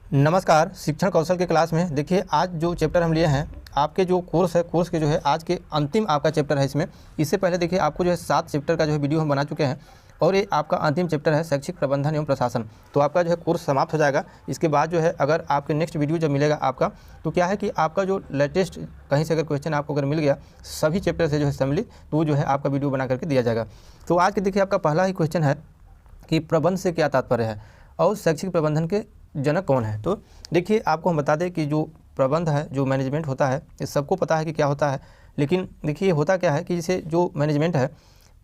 नमस्कार। शिक्षण कौशल के क्लास में देखिए आज जो चैप्टर हम लिए हैं, आपके जो कोर्स है, कोर्स के जो है आज के अंतिम आपका चैप्टर है इसमें। इससे पहले देखिए आपको जो है 7 चैप्टर का जो है वीडियो हम बना चुके हैं और ये आपका अंतिम चैप्टर है शैक्षिक प्रबंधन एवं प्रशासन। तो आपका जो है कोर्स समाप्त हो जाएगा। इसके बाद जो है अगर आपके नेक्स्ट वीडियो जब मिलेगा आपका, तो क्या है कि आपका जो लेटेस्ट कहीं से अगर क्वेश्चन आपको अगर मिल गया सभी चैप्टर से जो है सम्मिलित, तो जो है आपका वीडियो बना करके दिया जाएगा। तो आज के देखिए आपका पहला ही क्वेश्चन है कि प्रबंध से क्या तात्पर्य है और शैक्षिक प्रबंधन के जनक कौन है। तो देखिए आपको हम बता दें कि जो प्रबंध है, जो मैनेजमेंट होता है, ये सबको पता है कि क्या होता है। लेकिन देखिए होता क्या है कि जैसे जो मैनेजमेंट है,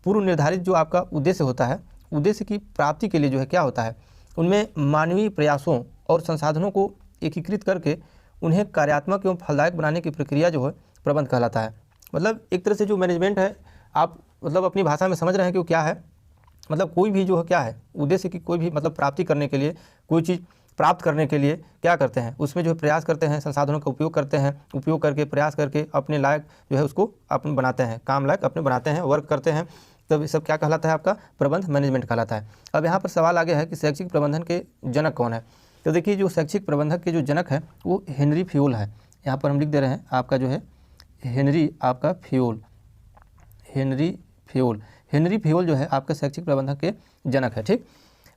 पूर्व निर्धारित जो आपका उद्देश्य होता है, उद्देश्य की प्राप्ति के लिए जो है क्या होता है, उनमें मानवीय प्रयासों और संसाधनों को एकीकृत करके उन्हें कार्यात्मक एवं फलदायक बनाने की प्रक्रिया जो है प्रबंध कहलाता है। मतलब एक तरह से जो मैनेजमेंट है, आप मतलब अपनी भाषा में समझ रहे हैं कि वो क्या है। मतलब कोई भी जो है क्या है, उद्देश्य की कोई भी मतलब प्राप्ति करने के लिए, कोई चीज़ प्राप्त करने के लिए क्या करते हैं, उसमें जो है प्रयास करते हैं, संसाधनों का उपयोग करते हैं, उपयोग करके प्रयास करके अपने लायक जो है उसको अपने बनाते हैं, काम लायक अपने बनाते हैं, वर्क करते हैं। तब ये सब क्या कहलाता है, आपका प्रबंध मैनेजमेंट कहलाता है। अब यहाँ पर सवाल आ गया है कि शैक्षिक प्रबंधन के जनक कौन है। तो देखिए जो शैक्षिक प्रबंधक के जो जनक है वो हेनरी फ्यूल है। यहाँ पर हम लिख दे रहे हैं आपका जो है हेनरी आपका फ्यूल, हेनरी फ्यूल जो है आपके शैक्षिक प्रबंधन के जनक है। ठीक,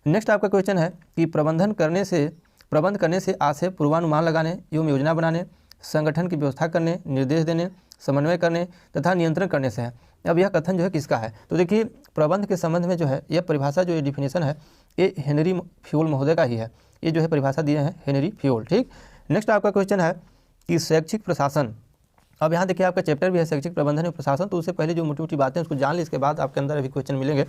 नेक्स्ट आपका क्वेश्चन है कि प्रबंध करने से आशय पूर्वानुमान लगाने एवं योजना बनाने, संगठन की व्यवस्था करने, निर्देश देने, समन्वय करने तथा नियंत्रण करने से है। अब यह कथन जो है किसका है। तो देखिए प्रबंध के संबंध में जो है यह परिभाषा, जो ये डिफिनेशन है, ये हेनरी फ्यूल महोदय का ही है। ये जो है परिभाषा दिए हैं हेनरी फ्यूल। ठीक, नेक्स्ट आपका क्वेश्चन है कि शैक्षिक प्रशासन। अब यहाँ देखिए आपका चैप्टर भी है शैक्षिक प्रबंधन एवं प्रशासन, तो उससे पहले जो मोटी मोटी बातें उसको जान ली, इसके बाद आपके अंदर अभी क्वेश्चन मिलेंगे।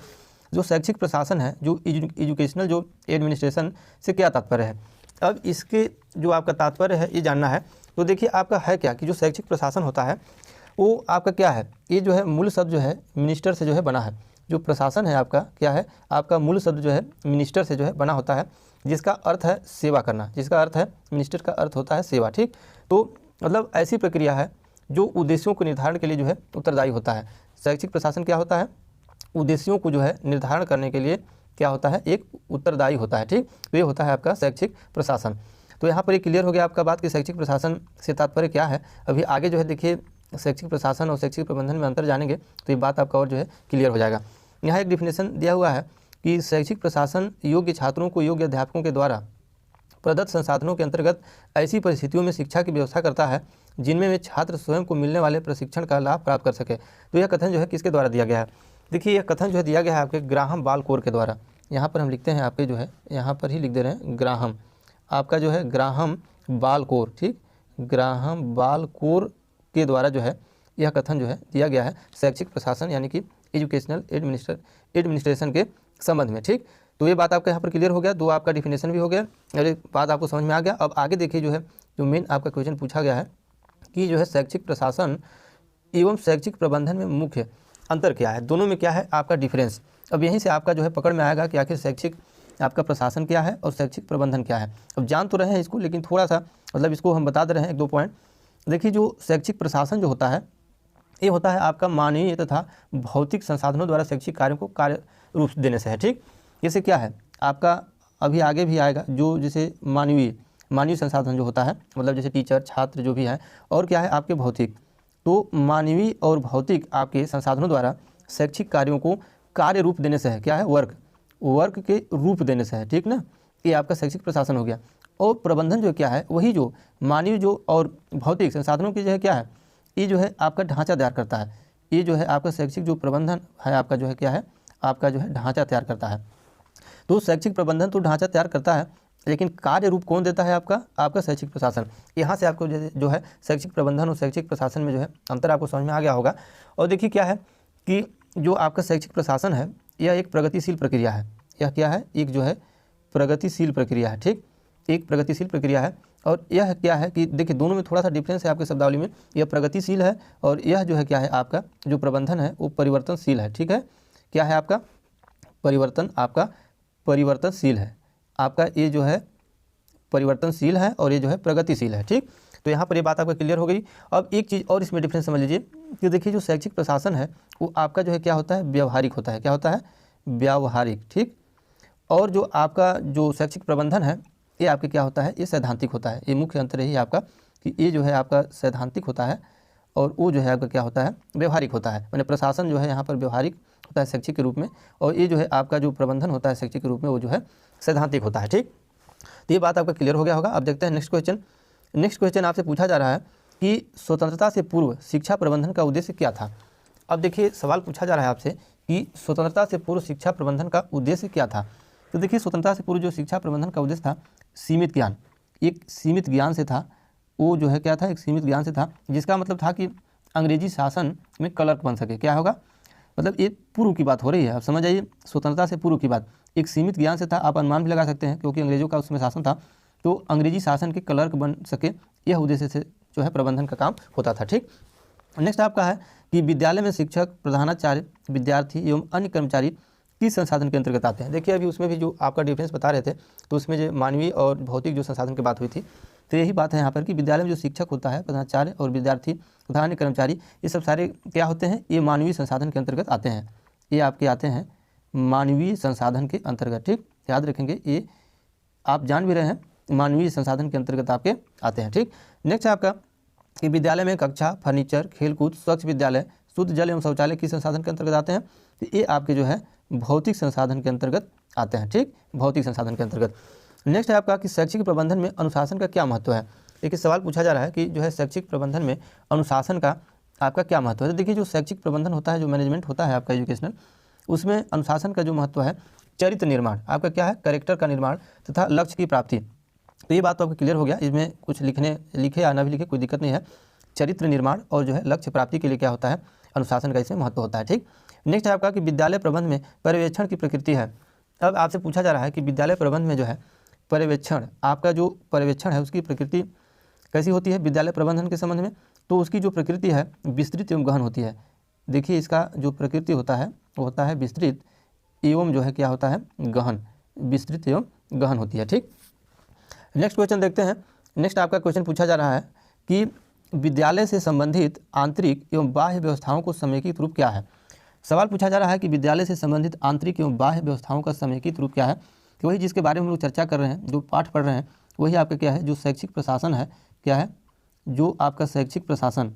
जो शैक्षिक प्रशासन है, जो एजुकेशनल जो एडमिनिस्ट्रेशन से क्या तात्पर्य है। अब इसके जो आपका तात्पर्य है ये जानना है। तो देखिए आपका है क्या कि जो शैक्षिक प्रशासन होता है वो आपका क्या है, ये जो है मूल शब्द जो है मिनिस्टर से जो है बना है। जो प्रशासन है आपका क्या है, आपका मूल शब्द जो है मिनिस्टर से जो है बना होता है, जिसका अर्थ है सेवा करना, जिसका अर्थ है मिनिस्टर का अर्थ होता है सेवा। ठीक, तो मतलब ऐसी प्रक्रिया है जो उद्देश्यों को निर्धारण के लिए जो है उत्तरदायी होता है। शैक्षिक प्रशासन क्या होता है, उद्देश्यों को जो है निर्धारण करने के लिए क्या होता है, एक उत्तरदायी होता है। ठीक, तो ये होता है आपका शैक्षिक प्रशासन। तो यहाँ पर ये क्लियर हो गया आपका बात कि शैक्षिक प्रशासन से तात्पर्य क्या है। अभी आगे जो है देखिए शैक्षिक प्रशासन और शैक्षिक प्रबंधन में अंतर जानेंगे तो ये बात आपका और जो है क्लियर हो जाएगा। यहाँ एक डिफिनेशन दिया हुआ है कि शैक्षिक प्रशासन योग्य छात्रों को योग्य अध्यापकों के द्वारा प्रदत्त संसाधनों के अंतर्गत ऐसी परिस्थितियों में शिक्षा की व्यवस्था करता है जिनमें वे छात्र स्वयं को मिलने वाले प्रशिक्षण का लाभ प्राप्त कर सके। तो यह कथन जो है किसके द्वारा दिया गया है। देखिए यह कथन जो है दिया गया है आपके ग्राहम बाल कोर के द्वारा। यहाँ पर हम लिखते हैं आपके जो है, यहाँ पर ही लिख दे रहे हैं ग्राहम, आपका जो है ग्राहम बाल कोर। ठीक, ग्राहम बाल कोर के द्वारा जो है यह कथन जो है दिया गया है शैक्षिक प्रशासन यानी कि एजुकेशनल एडमिनिस्ट्रेशन के संबंध में। ठीक, तो ये बात आपका यहाँ पर क्लियर हो गया। दो आपका डिफिनेशन भी हो गया और एक बात आपको समझ में आ गया। अब आगे देखिए जो है जो मेन आपका क्वेश्चन पूछा गया है कि जो है शैक्षिक प्रशासन एवं शैक्षिक प्रबंधन में मुख्य अंतर क्या है, दोनों में क्या है आपका डिफरेंस। अब यहीं से आपका जो है पकड़ में आएगा कि आखिर शैक्षिक आपका प्रशासन क्या है और शैक्षिक प्रबंधन क्या है। अब जान तो रहे हैं इसको, लेकिन थोड़ा सा मतलब इसको हम बता दे रहे हैं एक दो पॉइंट। देखिए जो शैक्षिक प्रशासन जो होता है ये होता है आपका मानवीय तथा भौतिक संसाधनों द्वारा शैक्षिक कार्यों को कार्य रूप देने से है। ठीक, जैसे क्या है आपका अभी आगे भी आएगा जो जैसे मानवीय संसाधन जो होता है, मतलब जैसे टीचर छात्र जो भी है, और क्या है आपके भौतिक। तो मानवीय और भौतिक आपके संसाधनों द्वारा शैक्षिक कार्यों को कार्य रूप देने से है, क्या है वर्क के रूप देने से है। ठीक ना, ये आपका शैक्षिक प्रशासन हो गया। और प्रबंधन जो क्या है वही जो मानवीय जो और भौतिक संसाधनों की जो है क्या है, ये जो है आपका ढांचा तैयार करता है। ये जो है आपका शैक्षिक जो प्रबंधन है आपका जो है क्या है, आपका जो है ढांचा तैयार करता है। तो शैक्षिक प्रबंधन तो ढांचा तैयार करता है, लेकिन कार्य रूप कौन देता है आपका शैक्षिक प्रशासन। यहाँ से आपको जो है शैक्षिक प्रबंधन और शैक्षिक प्रशासन में जो है अंतर आपको समझ में आ गया होगा। और देखिए क्या है कि जो आपका शैक्षिक प्रशासन है यह एक प्रगतिशील प्रक्रिया है। यह क्या है, एक जो है प्रगतिशील प्रक्रिया है। ठीक, एक प्रगतिशील प्रक्रिया है। और यह क्या है कि देखिए दोनों में थोड़ा सा डिफरेंस है आपके शब्दावली में। यह प्रगतिशील है और यह जो है क्या है आपका जो प्रबंधन है वो परिवर्तनशील है। ठीक है, क्या है आपका परिवर्तनशील है आपका, ये जो है परिवर्तनशील है और ये जो है प्रगतिशील है। ठीक, तो यहाँ पर ये बात आपका क्लियर हो गई। अब एक चीज़ और इसमें डिफरेंस समझ लीजिए कि देखिए जो शैक्षिक प्रशासन है वो आपका जो है क्या होता है, व्यवहारिक होता है। क्या होता है, व्यावहारिक। ठीक, और जो आपका जो शैक्षिक प्रबंधन है ये आपके क्या होता है, ये सैद्धांतिक होता है। ये मुख्य अंतर यही है आपका कि ये जो है आपका सैद्धांतिक होता है और वो जो है आपका क्या होता है, व्यवहारिक होता है। मैंने प्रशासन जो है यहाँ पर व्यवहारिक होता है शैक्षिक के रूप में, और ये जो है आपका जो प्रबंधन होता है शैक्षिक के रूप में वो जो है सैद्धांतिक होता है। ठीक, तो ये बात आपका क्लियर हो गया होगा। अब देखते हैं नेक्स्ट क्वेश्चन। नेक्स्ट क्वेश्चन आपसे पूछा जा रहा है कि स्वतंत्रता से पूर्व शिक्षा प्रबंधन का उद्देश्य क्या था। अब देखिए सवाल पूछा जा रहा है आपसे कि स्वतंत्रता से पूर्व शिक्षा प्रबंधन का उद्देश्य क्या था। तो देखिए स्वतंत्रता से पूर्व जो शिक्षा प्रबंधन का उद्देश्य था, सीमित ज्ञान, एक सीमित ज्ञान से था। वो जो है क्या था, एक सीमित ज्ञान से था, जिसका मतलब था कि अंग्रेजी शासन में क्लर्क बन सके। क्या होगा, मतलब ये पूर्व की बात हो रही है, आप समझ आइए, स्वतंत्रता से पूर्व की बात। एक सीमित ज्ञान से था, आप अनुमान भी लगा सकते हैं क्योंकि अंग्रेजों का उसमें शासन था, तो अंग्रेजी शासन के क्लर्क बन सके, यह उद्देश्य से जो है प्रबंधन का काम होता था। ठीक, नेक्स्ट आपका है कि विद्यालय में शिक्षक, प्रधानाचार्य, विद्यार्थी एवं अन्य कर्मचारी किस संसाधन के अंतर्गत आते हैं। देखिए अभी उसमें भी जो आपका डिफरेंस बता रहे थे, तो उसमें जो मानवीय और भौतिक जो संसाधन की बात हुई थी, तो यही बात है यहाँ पर कि विद्यालय में जो शिक्षक होता है, प्रधानाचार्य और विद्यार्थी तथा अन्य कर्मचारी, ये सब सारे क्या होते हैं, ये मानवीय संसाधन के अंतर्गत आते हैं। ये आपके आते हैं मानवीय संसाधन के अंतर्गत। ठीक, याद रखेंगे, ये आप जान भी रहे हैं, मानवीय संसाधन के अंतर्गत आपके आते हैं। ठीक, नेक्स्ट है आपका कि विद्यालय में कक्षा, फर्नीचर, खेलकूद, स्वच्छ विद्यालय, शुद्ध जल एवं शौचालय किस संसाधन के अंतर्गत आते हैं। तो ये आपके जो है भौतिक संसाधन के अंतर्गत आते हैं। ठीक, भौतिक संसाधन के अंतर्गत। नेक्स्ट है आपका कि शैक्षिक प्रबंधन में अनुशासन का क्या महत्व है। देखिए सवाल पूछा जा रहा है कि जो है शैक्षिक प्रबंधन में अनुशासन का आपका क्या महत्व है। तो देखिए जो शैक्षिक प्रबंधन होता है, जो मैनेजमेंट होता है आपका एजुकेशनल, उसमें अनुशासन का जो महत्व है, चरित्र निर्माण आपका क्या है, कैरेक्टर का निर्माण तथा लक्ष्य की प्राप्ति। तो ये बात तो आपको क्लियर हो गया, इसमें कुछ लिखे या ना भी लिखे कोई दिक्कत नहीं है। चरित्र निर्माण और जो है लक्ष्य प्राप्ति के लिए क्या होता है, अनुशासन का इसमें महत्व होता है। ठीक, नेक्स्ट है आपका कि विद्यालय प्रबंध में पर्यवेक्षण की प्रकृति है। अब आपसे पूछा जा रहा है कि विद्यालय प्रबंध में जो है पर्यवेक्षण, आपका जो पर्यवेक्षण है उसकी प्रकृति कैसी होती है विद्यालय प्रबंधन के संबंध में। तो उसकी जो प्रकृति है विस्तृत एवं गहन होती है। देखिए इसका जो प्रकृति होता है वो होता है विस्तृत एवं जो है क्या होता है, गहन, विस्तृत एवं गहन होती है। ठीक, नेक्स्ट क्वेश्चन देखते हैं। नेक्स्ट आपका क्वेश्चन पूछा जा रहा है कि विद्यालय से संबंधित आंतरिक एवं बाह्य व्यवस्थाओं को समेकित रूप क्या है। सवाल पूछा जा रहा है कि विद्यालय से संबंधित आंतरिक एवं बाह्य व्यवस्थाओं का समेकित रूप क्या है। कि वही जिसके बारे में हम लोग चर्चा कर रहे हैं, जो पाठ पढ़ रहे हैं, वही आपका क्या है, जो शैक्षिक प्रशासन है, क्या है, जो आपका शैक्षिक प्रशासन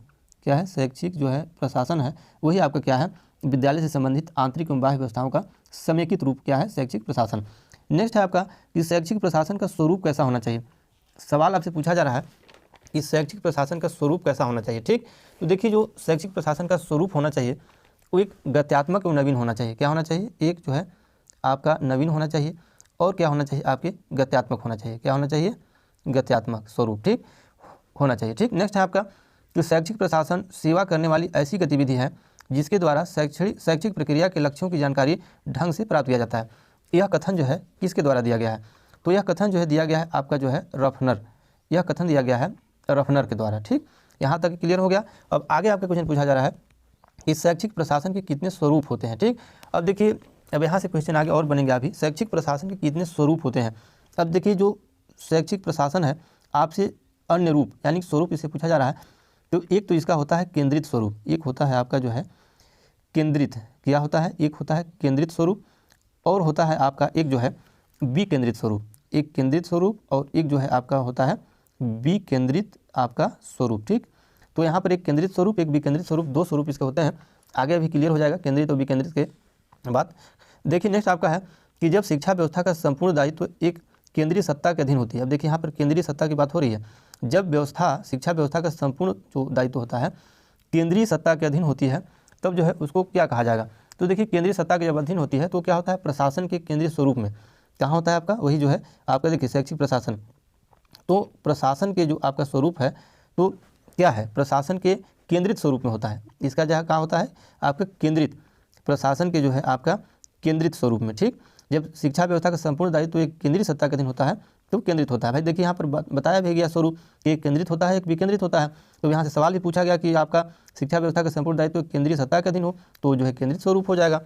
क्या है, शैक्षिक जो है प्रशासन है, वही आपका क्या है, विद्यालय से संबंधित आंतरिक एवं बाह्य व्यवस्थाओं का समेकित रूप क्या है, शैक्षिक प्रशासन। नेक्स्ट है आपका कि शैक्षिक प्रशासन का स्वरूप कैसा होना चाहिए। सवाल आपसे पूछा जा रहा है कि शैक्षिक प्रशासन का स्वरूप कैसा होना चाहिए। ठीक, तो देखिए जो शैक्षिक प्रशासन का स्वरूप होना चाहिए वो एक गत्यात्मक और नवीन होना चाहिए। क्या होना चाहिए, एक जो है आपका नवीन होना चाहिए और क्या होना चाहिए, आपके गत्यात्मक होना चाहिए। क्या होना चाहिए, गत्यात्मक स्वरूप ठीक होना चाहिए। ठीक, नेक्स्ट है आपका कि शैक्षिक प्रशासन सेवा करने वाली ऐसी गतिविधि है जिसके द्वारा शैक्षिक प्रक्रिया के लक्ष्यों की जानकारी ढंग से प्राप्त किया जाता है। यह कथन जो है किसके द्वारा दिया गया है, तो यह कथन जो है दिया गया है आपका जो है रफनर, यह कथन दिया गया है रफनर के द्वारा। ठीक, यहाँ तक क्लियर हो गया। अब आगे आपका क्वेश्चन पूछा जा रहा है कि शैक्षिक प्रशासन के कितने स्वरूप होते हैं। ठीक, अब देखिए अब यहाँ से क्वेश्चन आगे और बनेंगे अभी, शैक्षिक प्रशासन के कितने स्वरूप होते हैं। अब देखिए जो शैक्षिक प्रशासन है आपसे अन्य रूप यानी स्वरूप इसे पूछा जा रहा है, तो एक तो इसका होता है केंद्रित स्वरूप, एक होता है आपका जो है केंद्रित, क्या होता है, एक होता है केंद्रित स्वरूप और होता है आपका एक जो है विकेंद्रित स्वरूप, एक केंद्रित स्वरूप और एक जो है आपका होता है विकेंद्रित आपका स्वरूप। ठीक, तो यहाँ पर एक केंद्रित स्वरूप एक विकेंद्रित स्वरूप, दो स्वरूप इसके होते हैं। आगे अभी क्लियर हो जाएगा केंद्रित और विकेंद्रित के बात। देखिए नेक्स्ट आपका है कि जब शिक्षा व्यवस्था का संपूर्ण दायित्व एक केंद्रीय सत्ता के अधीन होती है। अब देखिए यहाँ पर केंद्रीय सत्ता की बात हो रही है। जब शिक्षा व्यवस्था का संपूर्ण जो दायित्व होता है केंद्रीय सत्ता के अधीन होती है, तब जो है उसको क्या कहा जाएगा। तो देखिए केंद्रीय सत्ता के जब अधीन होती है तो क्या होता है, प्रशासन के केंद्रीय स्वरूप में कहाँ होता है आपका, वही जो है आपका देखिए शैक्षिक प्रशासन। तो प्रशासन के जो आपका स्वरूप है तो क्या है, प्रशासन के केंद्रित स्वरूप में होता है। इसका जहाँ कहाँ होता है आपका केंद्रित, प्रशासन के जो है आपका केंद्रित स्वरूप में। ठीक, जब शिक्षा व्यवस्था का संपूर्ण दायित्व एक केंद्रीय सत्ता के अधीन होता है तो केंद्रित होता है। भाई देखिए यहाँ पर बताया भी गया स्वरूप, एक केंद्रित होता है एक विकेंद्रित होता है। तो यहाँ से सवाल भी पूछा गया कि आपका शिक्षा व्यवस्था का संपूर्ण दायित्व केंद्रीय सत्ता के अधीन हो तो जो है केंद्रित स्वरूप हो जाएगा।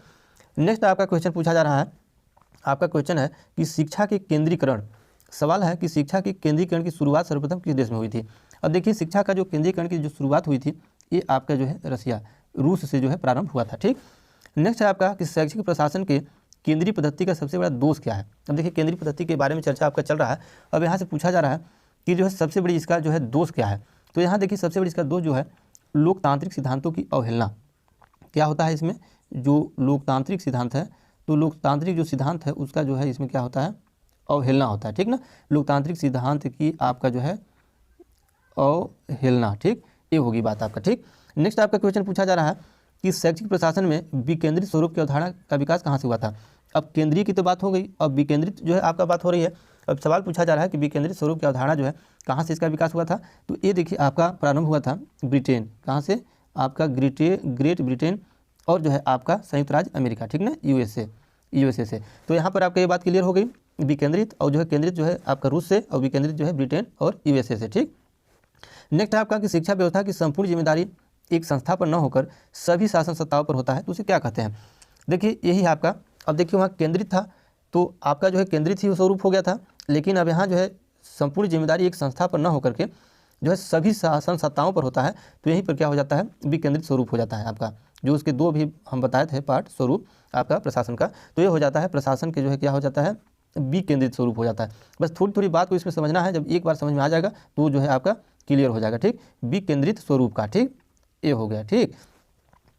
नेक्स्ट आपका क्वेश्चन पूछा जा रहा है, आपका क्वेश्चन है कि शिक्षा के केंद्रीकरण, सवाल है कि शिक्षा के केंद्रीकरण की शुरुआत सर्वप्रथम किस देश में हुई थी। अब देखिए शिक्षा का जो केंद्रीकरण की जो शुरुआत हुई थी ये आपका जो है रसिया, रूस से जो है प्रारंभ हुआ था। ठीक, नेक्स्ट है आपका कि शैक्षिक प्रशासन के केंद्रीय पद्धति का सबसे बड़ा दोष क्या है। अब देखिए केंद्रीय पद्धति के बारे में चर्चा आपका चल रहा है। अब यहाँ से पूछा जा रहा है कि जो है सबसे बड़ी इसका जो है दोष क्या है। तो यहाँ देखिए सबसे बड़ी इसका दोष जो है लोकतांत्रिक सिद्धांतों की अवहेलना। क्या होता है इसमें, जो लोकतांत्रिक सिद्धांत है, तो लोकतांत्रिक जो सिद्धांत है उसका जो है इसमें क्या होता है, अवहेलना होता है। ठीक ना, लोकतांत्रिक सिद्धांत की आपका जो है अवहेलना। ठीक, ये होगी बात आपका। ठीक, नेक्स्ट आपका क्वेश्चन पूछा जा रहा है कि शैक्षिक प्रशासन में विकेंद्रित स्वरूप की अवधारणा का विकास कहाँ से हुआ था। अब केंद्रीय की तो बात हो गई, अब विकेंद्रित जो है आपका बात हो रही है। अब सवाल पूछा जा रहा है कि विकेंद्रित स्वरूप की अवधारणा जो है कहाँ से इसका विकास हुआ था। तो ये देखिए आपका प्रारंभ हुआ था ब्रिटेन, कहाँ से, आपका ग्रेट ब्रिटेन और जो है आपका संयुक्त राज्य अमेरिका। ठीक ना, यूएसए से। तो यहाँ पर आपका ये बात क्लियर हो गई, विकेंद्रित और जो है केंद्रित जो है आपका रूस से, और विकेंद्रित जो है ब्रिटेन और यूएसए से। ठीक, नेक्स्ट आपका कि शिक्षा व्यवस्था की संपूर्ण जिम्मेदारी एक संस्था पर न होकर सभी शासन सत्ताओं पर होता है, तो उसे क्या कहते हैं। देखिए यही आपका, अब देखिए वहाँ केंद्रित था तो आपका जो है केंद्रित ही स्वरूप हो गया था, लेकिन अब यहाँ जो है संपूर्ण जिम्मेदारी एक संस्था पर न होकर के जो है सभी शासन सत्ताओं पर होता है, तो यहीं पर क्या हो जाता है, विकेंद्रित स्वरूप हो जाता है आपका। जो उसके दो भी हम बताए थे पार्ट स्वरूप आपका प्रशासन का, तो ये हो जाता है प्रशासन के जो है क्या हो जाता है, विकेंद्रित स्वरूप हो जाता है। बस थोड़ी थोड़ी बात को इसमें समझना है, जब एक बार समझ में आ जाएगा तो जो है आपका क्लियर हो जाएगा। ठीक, विकेंद्रित स्वरूप का। ठीक, ये हो गया। ठीक,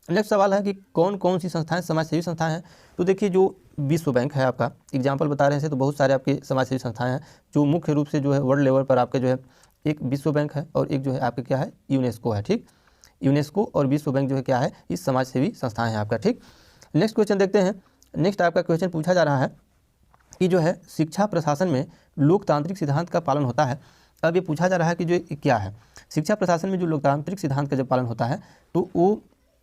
नेक्स्ट सवाल है कि कौन कौन सी संस्थाएं समाजसेवी संस्थाएं हैं। तो देखिए जो विश्व बैंक है आपका, एग्जाम्पल बता रहे हैं, तो बहुत सारे आपके समाजसेवी संस्थाएं हैं जो मुख्य रूप से जो है वर्ल्ड लेवल पर आपके जो है एक विश्व बैंक है और एक जो है आपके क्या है, यूनेस्को है। ठीक, यूनेस्को और विश्व बैंक जो है क्या है, इस समाजसेवी संस्थाएं हैं आपका। ठीक, नेक्स्ट क्वेश्चन देखते हैं। नेक्स्ट आपका क्वेश्चन पूछा जा रहा है कि जो है शिक्षा प्रशासन में लोकतांत्रिक सिद्धांत का पालन होता है। अब ये पूछा जा रहा है कि जो क्या है, शिक्षा प्रशासन में जो लोकतांत्रिक सिद्धांत का जब पालन होता है तो वो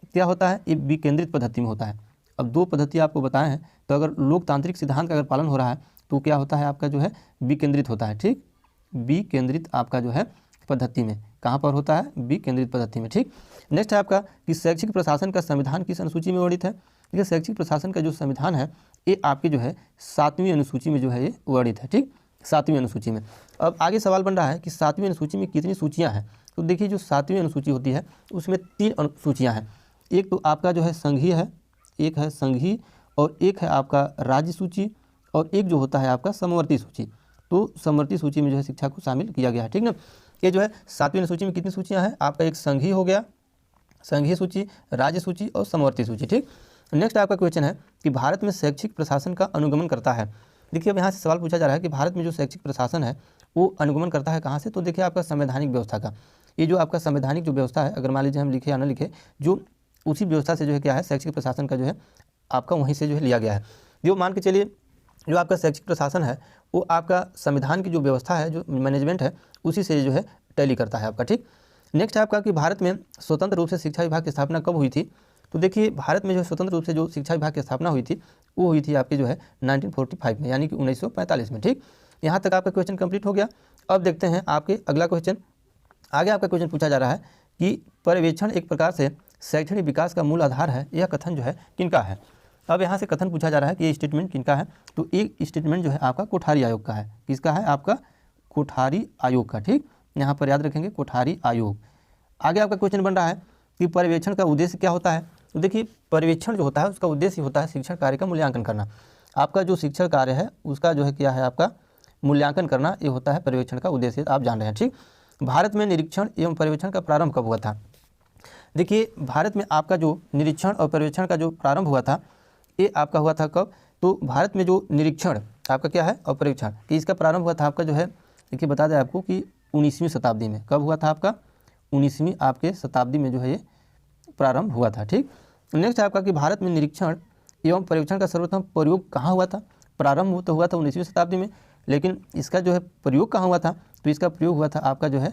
क्या होता है, ये विकेंद्रित पद्धति में होता है। अब दो पद्धति आपको बताए हैं, तो अगर लोकतांत्रिक सिद्धांत का अगर पालन हो रहा है तो क्या होता है आपका जो है विकेंद्रित होता है। ठीक, विकेंद्रित आपका जो है पद्धति में, कहाँ पर होता है, विकेंद्रित पद्धति में। ठीक, नेक्स्ट है आपका कि शैक्षिक प्रशासन का संविधान किस अनुसूची में वर्णित है। देखिए शैक्षिक प्रशासन का जो संविधान है ये आपकी जो है 7वीं अनुसूची में जो है ये वर्णित है। ठीक, 7वीं अनुसूची में। अब आगे सवाल बन रहा है कि 7वीं अनुसूची में कितनी सूचियाँ हैं। तो देखिए जो 7वीं अनुसूची होती है उसमें 3 अनुसूचियाँ हैं। एक तो आपका जो है संघीय है, एक है संघीय और एक है आपका राज्य सूची, और एक जो होता है आपका समवर्ती सूची। तो समवर्ती सूची में जो है शिक्षा को शामिल किया गया है। ठीक ना, ये जो है 7वीं अनुसूची में कितनी सूचियाँ हैं, आपका एक संघीय हो गया, संघीय सूची, राज्य सूची और समवर्ती सूची। ठीक, नेक्स्ट आपका क्वेश्चन है कि भारत में शैक्षिक प्रशासन का अनुगमन करता है। देखिए अब यहाँ से सवाल पूछा जा रहा है कि भारत में जो शैक्षिक प्रशासन है वो अनुगमन करता है कहाँ से। तो देखिए आपका संवैधानिक व्यवस्था का, ये जो आपका संवैधानिक जो व्यवस्था है, अगर मान लीजिए हम लिखे या ना लिखे, जो उसी व्यवस्था से जो है क्या है शैक्षिक प्रशासन का जो है आपका वहीं से जो है लिया गया है। जो मान के चलिए जो आपका शैक्षिक प्रशासन है वो आपका संविधान की जो व्यवस्था है, जो मैनेजमेंट है, उसी से जो है टैली करता है आपका। ठीक, नेक्स्ट है आपका कि भारत में स्वतंत्र रूप से शिक्षा विभाग की स्थापना कब हुई थी। तो देखिए भारत में जो स्वतंत्र रूप से जो शिक्षा विभाग की स्थापना हुई थी वो हुई थी आपकी जो है 1945 में, यानी कि 1945 में। ठीक, यहाँ तक आपका क्वेश्चन कंप्लीट हो गया। अब देखते हैं आपके अगला क्वेश्चन। आगे आपका क्वेश्चन पूछा जा रहा है कि पर्यवेक्षण एक प्रकार से शैक्षणिक विकास का मूल आधार है, यह कथन जो है किनका है। अब यहाँ से कथन पूछा जा रहा है कि ये स्टेटमेंट किनका है। तो एक स्टेटमेंट जो है आपका कोठारी आयोग का है। किसका है, आपका कोठारी आयोग का। ठीक, यहाँ पर याद रखेंगे कोठारी आयोग। आगे आपका क्वेश्चन बन रहा है कि पर्यवेक्षण का उद्देश्य क्या होता है। तो देखिए पर्यवेक्षण जो होता है उसका उद्देश्य होता है शिक्षण कार्य का मूल्यांकन करना। आपका जो शिक्षण कार्य है उसका जो है क्या है, आपका मूल्यांकन करना, ये होता है पर्यवेक्षण का उद्देश्य, आप जान रहे हैं। ठीक, भारत में निरीक्षण एवं पर्यवेक्षण का प्रारंभ कब हुआ था। देखिए भारत में आपका जो निरीक्षण और पर्यवेक्षण का जो प्रारंभ हुआ था ये आपका हुआ था कब। तो भारत में जो निरीक्षण आपका क्या है और पर्यवेक्षण कि इसका प्रारंभ हुआ था आपका जो है, देखिए बता दें आपको कि 19वीं शताब्दी में। कब हुआ था आपका, 19वीं आपके शताब्दी में जो है ये प्रारंभ हुआ था। ठीक, नेक्स्ट आपका कि भारत में निरीक्षण एवं पर्यवेक्षण का सर्वप्रथम प्रयोग कहाँ हुआ था। प्रारंभ तो हुआ था 19वीं शताब्दी में, लेकिन इसका जो है प्रयोग कहाँ हुआ था। तो इसका प्रयोग हुआ था आपका जो है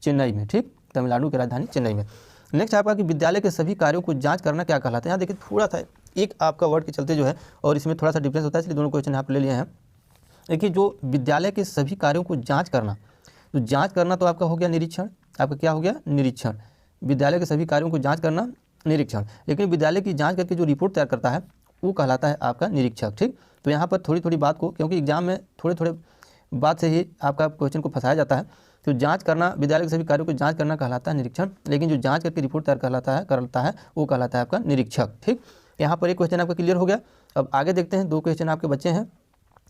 चेन्नई में। ठीक, तमिलनाडु की राजधानी चेन्नई में। नेक्स्ट आपका कि विद्यालय के सभी कार्यों को जांच करना क्या कहलाता है। यहाँ देखिए थोड़ा सा एक आपका वर्ड के चलते जो है और इसमें थोड़ा सा डिफरेंस होता है, इसलिए दोनों क्वेश्चन यहाँ पर ले लिए हैं। देखिए जो विद्यालय के सभी कार्यों को जांच करना, तो जांच करना तो आपका हो गया निरीक्षण, आपका क्या हो गया निरीक्षण। विद्यालय के सभी कार्यों को जांच करना निरीक्षण, लेकिन विद्यालय की जांच करके जो रिपोर्ट तैयार करता है वो कहलाता है आपका निरीक्षक। ठीक, तो यहाँ पर थोड़ी थोड़ी बात को, क्योंकि एग्जाम में थोड़े थोड़े बात से ही आपका क्वेश्चन को फंसाया जाता है। तो जांच करना, विद्यालय के सभी कार्यों को जांच करना कहलाता है निरीक्षण, लेकिन जो जांच करके रिपोर्ट तैयार करता है वो कहलाता है आपका निरीक्षक। ठीक, यहाँ पर एक क्वेश्चन आपका क्लियर हो गया। अब आगे देखते हैं, 2 क्वेश्चन आपके बच्चे हैं।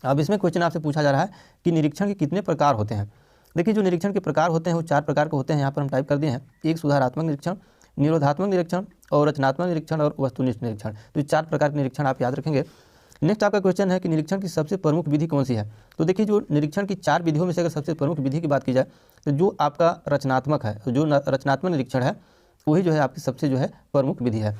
अब इसमें क्वेश्चन आपसे पूछा जा रहा है कि निरीक्षण के कितने प्रकार होते हैं। देखिए जो निरीक्षण के प्रकार होते हैं वो 4 प्रकार के होते हैं। यहाँ पर हम टाइप कर दिए हैं, एक सुधारात्मक निरीक्षण, निरोधात्मक निरीक्षण और रचनात्मक निरीक्षण और वस्तुनिष्ठ निरीक्षण। तो ये 4 प्रकार के निरीक्षण आप याद रखेंगे। नेक्स्ट आपका क्वेश्चन है कि निरीक्षण की सबसे प्रमुख विधि कौन सी है। तो देखिए जो निरीक्षण की 4 विधियों में से अगर सबसे प्रमुख विधि की बात की जाए तो जो आपका रचनात्मक है, जो रचनात्मक निरीक्षण है वही जो है आपकी सबसे जो है प्रमुख विधि है।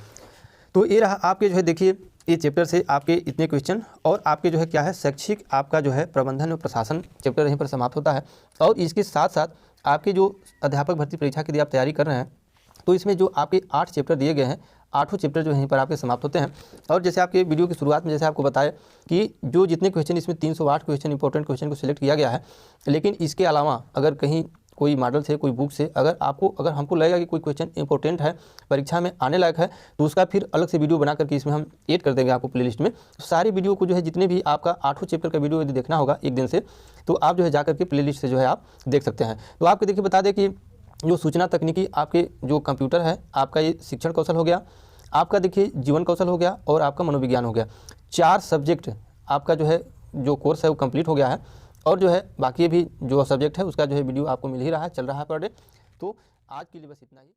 तो ये रहा आपके जो है देखिए ये चैप्टर से आपके इतने क्वेश्चन और आपके जो है क्या है शैक्षिक आपका जो है प्रबंधन और प्रशासन चैप्टर यहीं पर समाप्त होता है। और इसके साथ साथ आपके जो अध्यापक भर्ती परीक्षा के लिए आप तैयारी कर रहे हैं तो इसमें जो आपके 8 चैप्टर दिए गए हैं, 8 चैप्टर जो यहीं पर आपके समाप्त होते हैं। और जैसे आपके वीडियो की शुरुआत में जैसे आपको बताया कि जो जितने क्वेश्चन इसमें 308 क्वेश्चन इंपॉर्टेंट क्वेश्चन को सिलेक्ट किया गया है, लेकिन इसके अलावा अगर कहीं कोई मॉडल से कोई बुक से अगर हमको लगेगा कि कोई क्वेश्चन इंपॉर्टेंट है, परीक्षा में आने लायक है, तो उसका फिर अलग से वीडियो बना करके इसमें हम ऐड कर देंगे आपको प्लेलिस्ट में। सारी वीडियो को जो है जितने भी आपका 8 चैप्टर का वीडियो यदि देखना होगा एक दिन से, तो आप जो है जा करके प्लेलिस्ट से जो है आप देख सकते हैं। तो आपके देखिए बता दें कि जो सूचना तकनीकी आपके जो कंप्यूटर है, आपका ये शिक्षण कौशल हो गया, आपका देखिए जीवन कौशल हो गया और आपका मनोविज्ञान हो गया। 4 सब्जेक्ट आपका जो है जो कोर्स है वो कंप्लीट हो गया है। और जो है बाकी भी जो सब्जेक्ट है उसका जो है वीडियो आपको मिल ही रहा है, चल रहा है पर डे। तो आज के लिए बस इतना ही।